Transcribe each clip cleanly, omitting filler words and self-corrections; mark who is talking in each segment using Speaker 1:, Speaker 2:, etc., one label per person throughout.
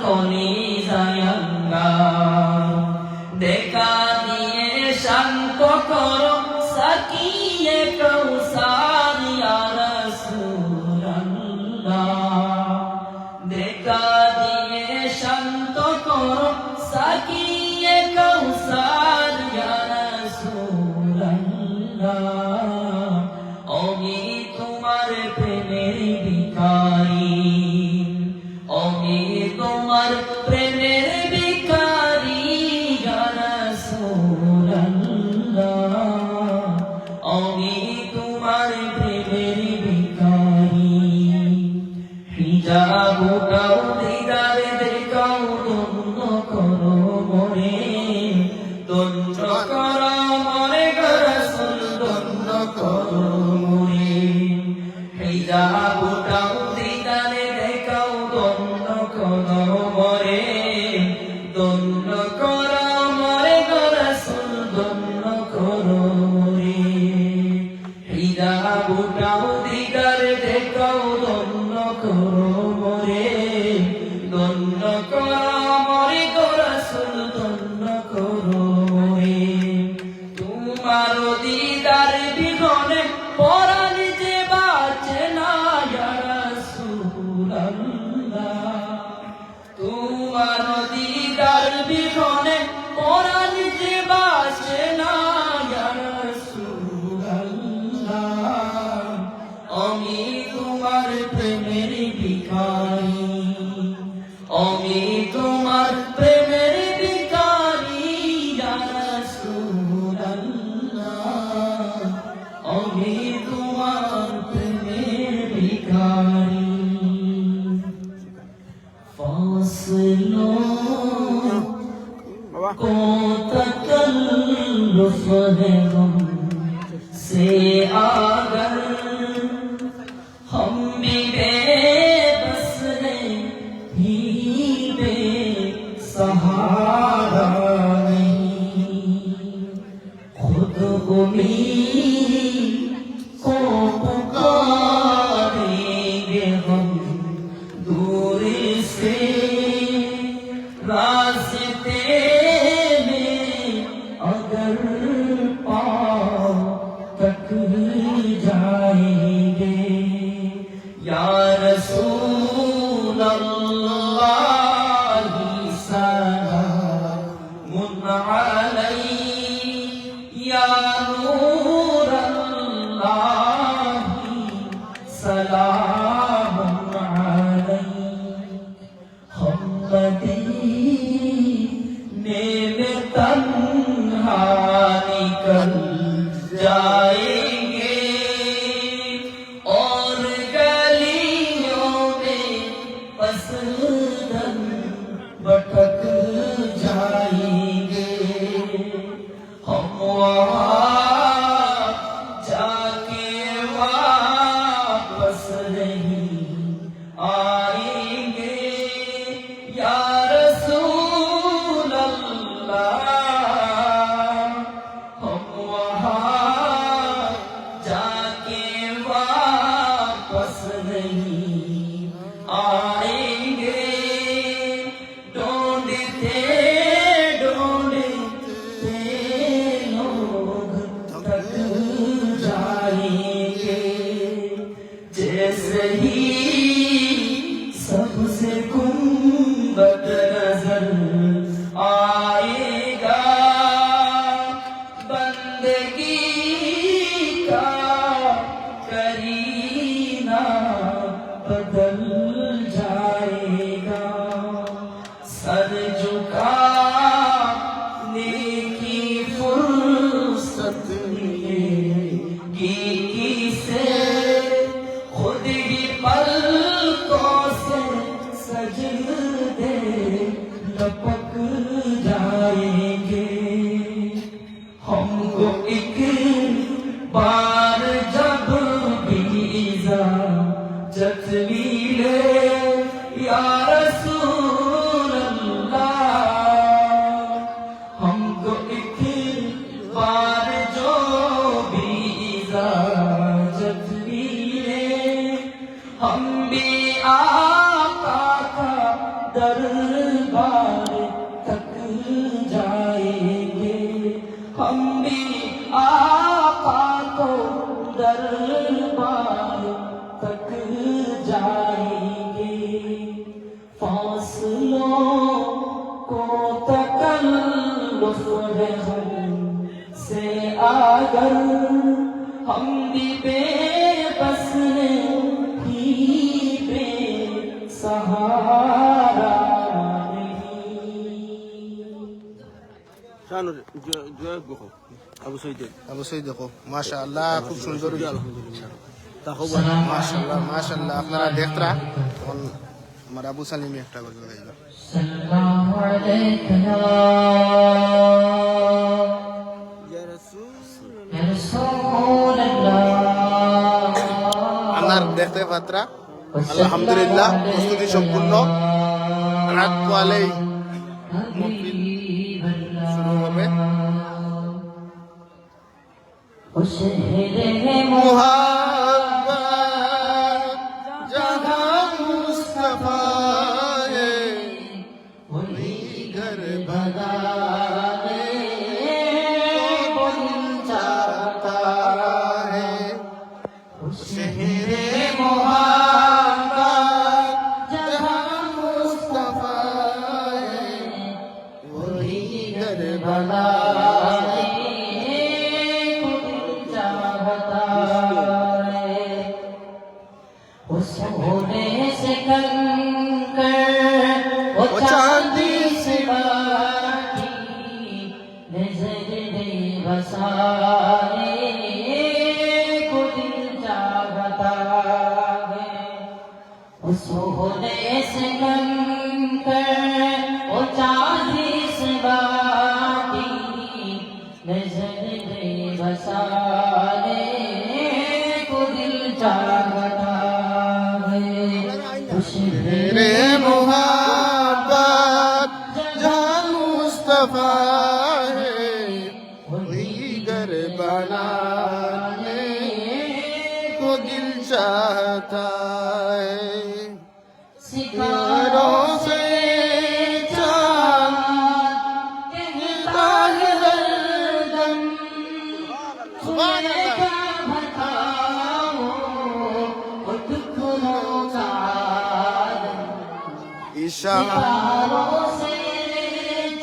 Speaker 1: কলিজায় আঙ্গার। দেখা দিয়ে শান্ত করো সাকিয়ে কৌসার ইয়া রাসূলুল্লাহ। দেখা দিয়ে শান্ত করো সাকিয়ে কৌসার ইয়া রাসূলুল্লাহ। আমি তোমার প্রেমের ভিখারি, আমি তোমার প্রেমের ভিখারি ইয়া রাসূলুল্লাহ। আমি তোমার প্রেমের ভিখারি। হিজাব উঠাও দিদার দেখাও ধন্য করো মরে, ধন্য করো মরে গো রাসূল ধন্য করো মরে। হিজাব উঠাও দিদার দেখাও ধন্য করো মরে, ধন্য করো মরে গো রাসূল ধন্য করো মরে। হিজাব উঠাও দিদার দেখাও ধন্য করো মরে, ধন্য করো মরে গো রাসূল ধন্য করো মরে। তোমার দিদার বিঘনে পরাণ যে বাঁচে না ইয়া রাসূলুল্লাহ। তোমার দিদার বিঘনে পরাণ যে বাঁচে না ইয়া রাসূলুল্লাহ। আমি তোমার প্রেমের ভিখারি, আমি তোমার প্রেমের ভিখারি ইয়া রাসূলুল্লাহ। আমি তোমার প্রেমের ভিখারি। ফাসলো کو تکلف ہے غم سے آگر، ہم بھی بے بس ہیں ہی بے سہارا نہیں، خود امید کو پکاریں گے ہم دور سے راستے میں اگر پاؤں تک جائیں گے۔ یا رسول اللہ سلام علیک، یا نور اللہ سلام علیک۔ ہم مدینے میں تنہا نکل جائیں گے اور گلیوں میں پس دم بھٹک جائیں گے۔ ہم وہاں جا کے واپس نہیں آئیں گے۔ یا رسول اللہ، ہم وہاں جا کے واپس نہیں آئیں گے۔ ڈھونڈتے ڈھونڈتے لوگ تھک جائیں گے، جیسے ہی سب سے گنبد نظر آئے گا، بندگی کا کرینہ بدل جائے گا۔ سر جھکانے کی فرصت ملے گی کسے، خود ہی پلکوں سے سجدے لپک جائیں گے۔ ہم کو ایک بار جب بھی اجازت ملے یا رسول اللہ، ہم کو ایک بار جو بھی اجازت ملے، ہم بھی آقا کا دربار تک جائیں گے ہم بھی آقا کو دربار تک جائیں گے فاصلوں کو تکلف ہے ہم سے اگر ہم بھی بے بس ہی بے سہارا
Speaker 2: শাহানুর জয় দেখো আবু সৈয়দ দেখো মাশাআল্লাহ খুব সুন্দর মাশাআল্লাহ মাশাআল্লাহ আপনারা দেখরা তখন আমার আবু সালিমি একটা গজল গাইবা
Speaker 1: সাল্লাল্লাহু আলাইহি
Speaker 2: ইয়া রাসূল
Speaker 1: ইয়া রাসূলুল্লাহ
Speaker 2: আমার দেখতে পাত্রা আলহামদুলিল্লাহ প্রস্তুতি সম্পূর্ণ রাত ওয়ালাই শুরু হবে মোহাব্বত জাহান মুস্তাফা है वही घर बनाने को दिल चाहता है शहर मोहब्बत जहां मुस्तफा है वही घर बनाने
Speaker 1: को दिल चाहता है वो सोने से कंकर वो चांदी से माटी नजर में बसाने को दिल चाहता है वो सोने से कंकर वो चांदी से माटी नजर में बसाने को दिल चाहता है
Speaker 2: रे मोहब्बत जहां मुस्तफा है वही घर बनाने को दिल चाहता है सितारों से चांद कहता है हरदम तुम्हें क्या बताऊं
Speaker 1: वो टुकड़ों का आलम
Speaker 2: इशारा
Speaker 1: सितारों से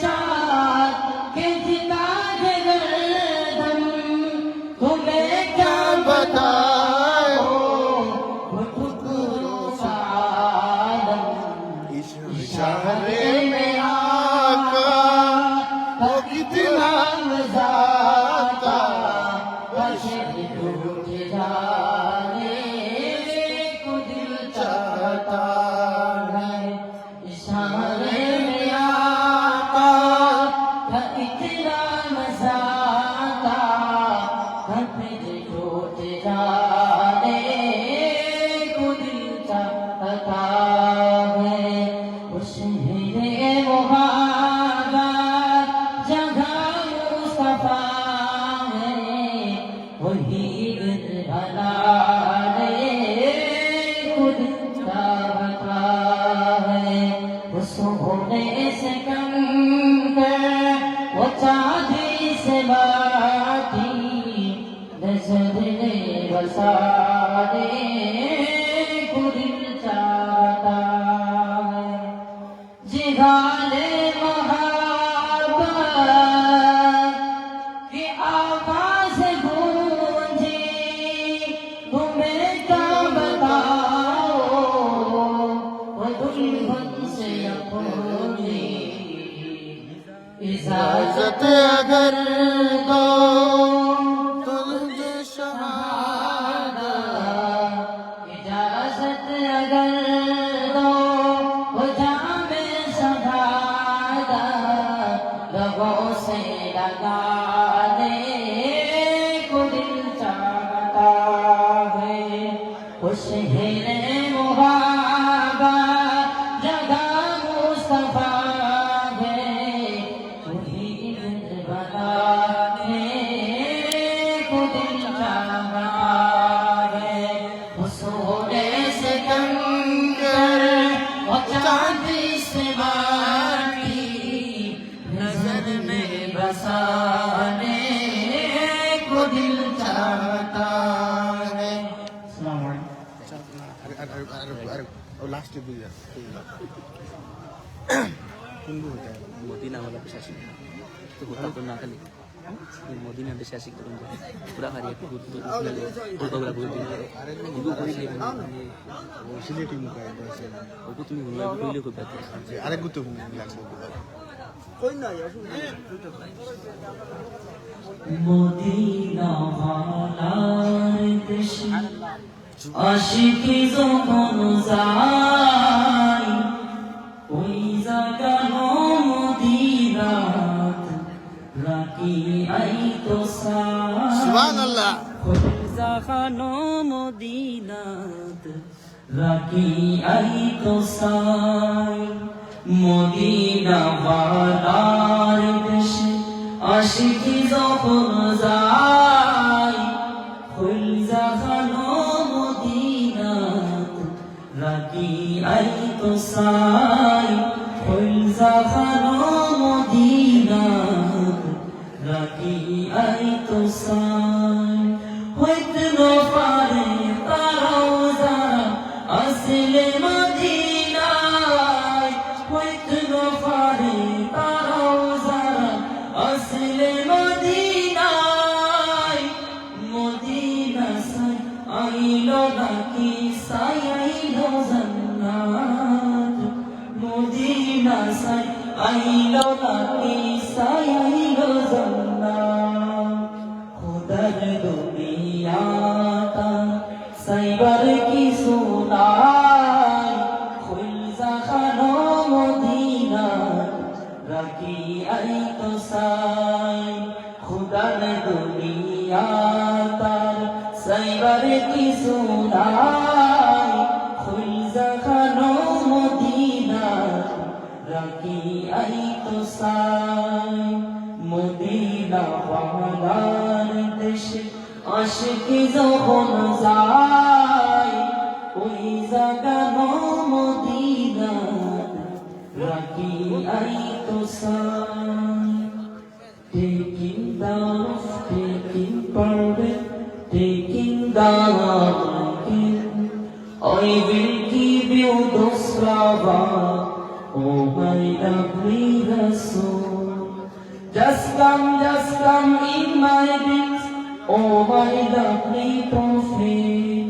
Speaker 1: चाँद कहता है हरदम तुम्हें क्या
Speaker 2: बताओ
Speaker 1: वो टुकड़ों का आलम
Speaker 2: इशारे में आका वो कितना
Speaker 1: जाता बशर टूट जाने को दिल चाहता है इशारे में आका का इतना मजा आता फिर टूट जाने को दिल चाहता है उस मेरे मोहब्बत जगह मुस्तफा है वही घर बनाने को दिल चाहता है वो सोने से कंकर वो चांदी से माटी नजर में बसाने को दिल चाहता है जिगाले मोहब्बत की आवाज गूंजी तुम्हें क्या बताओ वो दुल्हन से अपनी इजाजत अगर दो
Speaker 2: तो तुझे शहादा
Speaker 1: इजाजत अगर दो वो जामे सहादा लबों से लगाने को दिल चाहता है खुश है मोहब्बत जगह मुस्तफा है वही घर बनाने से माटी नजर में बसाने को दिल चाहता है।
Speaker 2: लास्ट बुझा
Speaker 3: मोदीना वाला प्रशासन तो होता तो ना खाली मोदी ने प्रशासन तो पूरा हरिया को फोटोग्राफ को हिंदू कोई नहीं
Speaker 2: वो सिलेटी मुका है बस
Speaker 3: वो तुम वीडियो को बताते
Speaker 2: আরেক গুতো লাগবে
Speaker 4: कोई ना यार
Speaker 1: মদিনা वालाর দেশে আশিকি যখন যায় ওই জাগানো মদিনাত রাখি আইতো সাই
Speaker 2: সুবহানাল্লাহ
Speaker 1: জাগানো মদিনাত রাখি আইতো সাই মদিনা वालाর দেশে আশিকি যখন যায় ফুল জাগানো মদিনাত রাখি আইতো সাই ফুল জাগানো মদিনাত রাখি আইতো সাই হইতে না পারে তারাও যারা আসলে মদিনায় হইতে না পারে তারাও যারা আসলে মদিনায় মদিনা সাই আইলো নাকি সাই আইলো জান্নাত মদিনা সাই আইলো নাকি সাই আইলো জান্নাত খুদার দুনিয়াটা সাইবার কি সোনাই খুল জাখানো মদিনা রাখি আইতো সাই খুদার দুনিয়াটা সাইবার কি সোনাই খুল জাখানো মদিনা রাখি আইতো সাই মদিনা वालार দেশে আশিকি যখন যায় ওই জাগানো মদিনা রাখি আইতো সাই taking down of taking pardon taking down again I will give you those flowers oh my lovely Rasul just come in my dreams oh my lovely prophet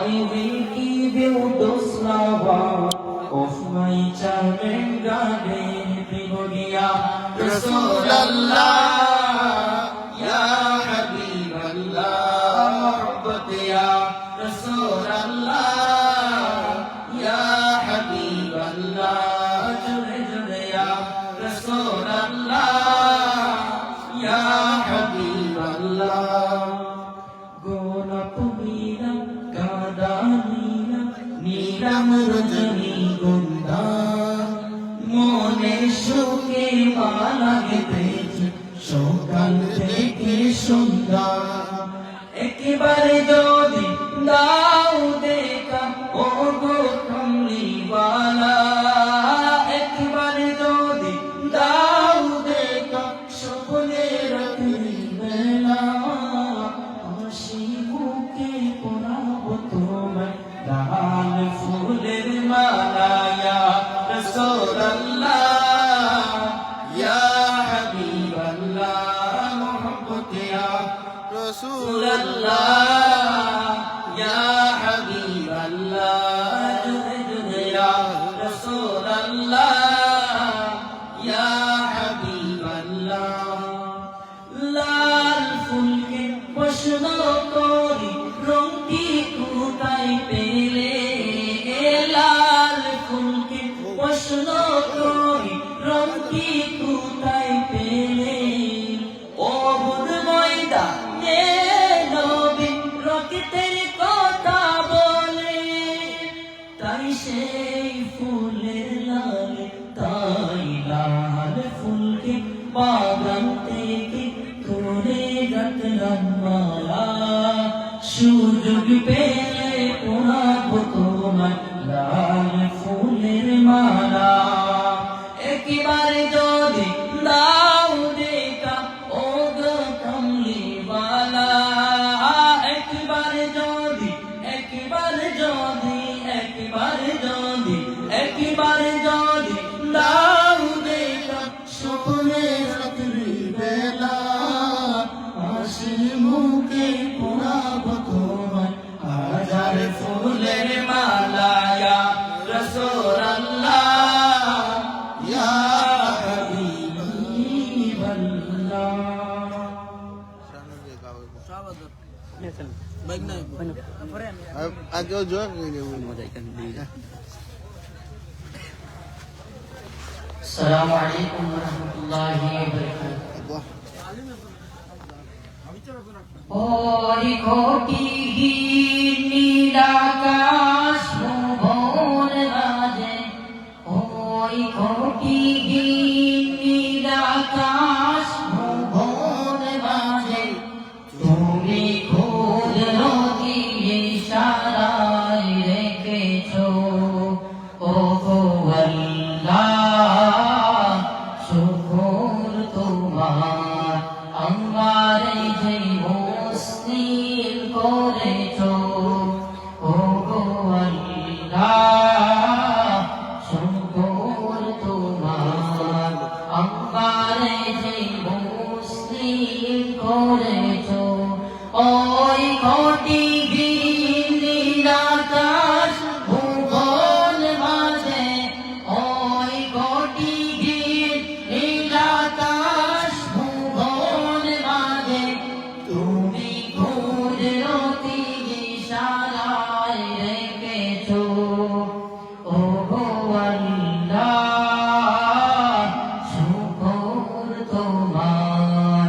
Speaker 1: I will give you those flowers of my charming garden Prigodia Rasulallah Ya Habiballah Muhabbat Ya Rasulallah Ya Habiballah Jure jure Ya Rasulallah Ya Habiballah গোলাপ নীলাম গাঁদা নীলাম নীলাম রজনী গন্ধা মনে সুখে মালা গেঁথেছি সকাল থেকে সন্ধ্যা একেবারে যদি দাও দেখা ও গো কমলিওয়ালা একেবারে যদি দাও দেখা সকলে রাত্রি বেলা হাসি মুখে পরাবো তোমায় লাল ফুলের মালা ইয়া রাসূলুল্লাহ ইয়া হাবিবাল্লাহ মুহাব্বত ইয়া রাসূলুল্লাহ ইয়া হাবিবাল্লাহ জুদ ইয়া রাসূলুল্লাহ ইয়া হাবিবাল্লাহ লাল ফুলকে প্রশ্ন করি রঙটি কোথায় পেলে লাল ফুলকে প্রশ্ন করি রঙটি কোথায় পেলে ও বুধ ময়দা নবী রক্তের কথা বলে তাই সেই ফুলের লাল তাই লাল ফুলকে বাগান থেকে ধরে রাখলাম মালা সুযোগ পেলে পরাবো তোমায় লাল ফুলের মালা একবার যদি দাও দেখা স্বপ্নে রাত্রি বেলা হাসি মুখে পড়াবো তোমায় হাজার ফুলের মালা ইয়া রাসূলুল্লাহ ইয়া হাবিবাল্লাহ
Speaker 4: Baik na.
Speaker 2: Agak jual ni.
Speaker 3: মজা এখানে দিয়ে
Speaker 1: السلام عليكم ورحمة الله وبركاته ওই কোটিহীন নীলাকাশ ভুবন মাঝে ওই কোটিহীন নীলাকাশ ভুবন মাঝে তুমি কুদরতি ইশারায় রেখেছো ও গো আল্লাহ শুকর তোমার আমার যে মুসলিম করেছো ও গো আল্লাহ শুকর তোমার আমার যে মুসলিম করেছো ওই কোটিহীন নীলাকাশ ভুবন মাঝে ওই কোটিহীন নীলাকাশ ভুবন মাঝে তুমি কুদরতি ইশারায় রেখেছো ও গো আল্লাহ শুকর তোমার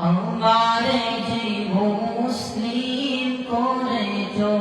Speaker 1: আমারে যে মুসলিম করেছো